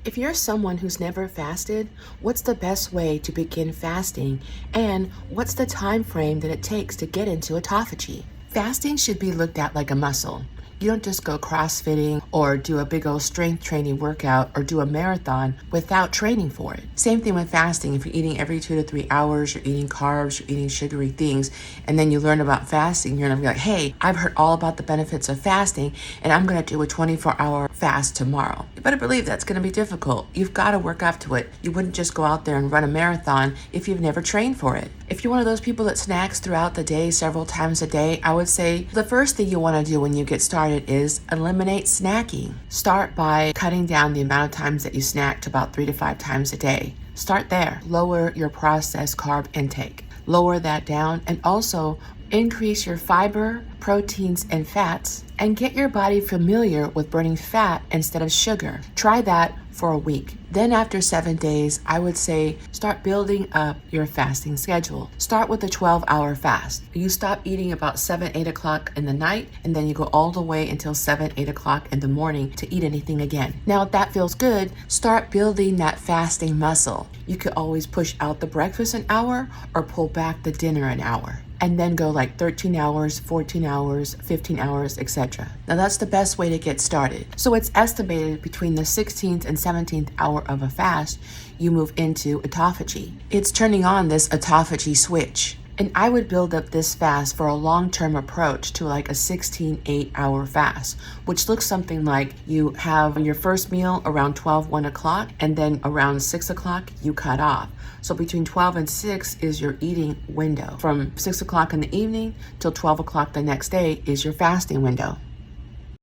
If you're someone who's never fasted, what's the best way to begin fasting? And what's the time frame that it takes to get into autophagy? Fasting should be looked at like a muscle. You don't just go crossfitting or do a big old strength training workout or do a marathon without training for it. Same thing with fasting. If you're eating every 2 to 3 hours, you're eating carbs, you're eating sugary things, and then you learn about fasting, you're gonna be like, hey, I've heard all about the benefits of fasting, and I'm gonna do a 24-hour fast tomorrow. You better believe that's gonna be difficult. You've gotta work up to it. You wouldn't just go out there and run a marathon if you've never trained for it. If you're one of those people that snacks throughout the day several times a day, I would say the first thing you wanna do when you get started is eliminate snacking. Start by cutting down the amount of times that you snack to about 3 to 5 times a day. Start there. Lower your processed carb intake. Lower that down, and also increase your fiber, proteins, and fats, and get your body familiar with burning fat instead of sugar. Try that for a week. Then after 7 days, I would say start building up your fasting schedule. Start with a 12-hour fast. You stop eating about 7, 8 o'clock in the night, and then you go all the way until 7, 8 o'clock in the morning to eat anything again. Now, if that feels good, start building that fasting muscle. You could always push out the breakfast an hour or pull back the dinner an hour, and then go like 13 hours, 14 hours, 15 hours, etc. Now that's the best way to get started. So it's estimated between the 16th and 17th hour of a fast, you move into autophagy. It's turning on this autophagy switch. And I would build up this fast for a long-term approach to like a 16, 8-hour fast, which looks something like you have your first meal around 12, 1 o'clock, and then around 6 o'clock, you cut off. So between 12 and 6 is your eating window. From 6 o'clock in the evening till 12 o'clock the next day is your fasting window.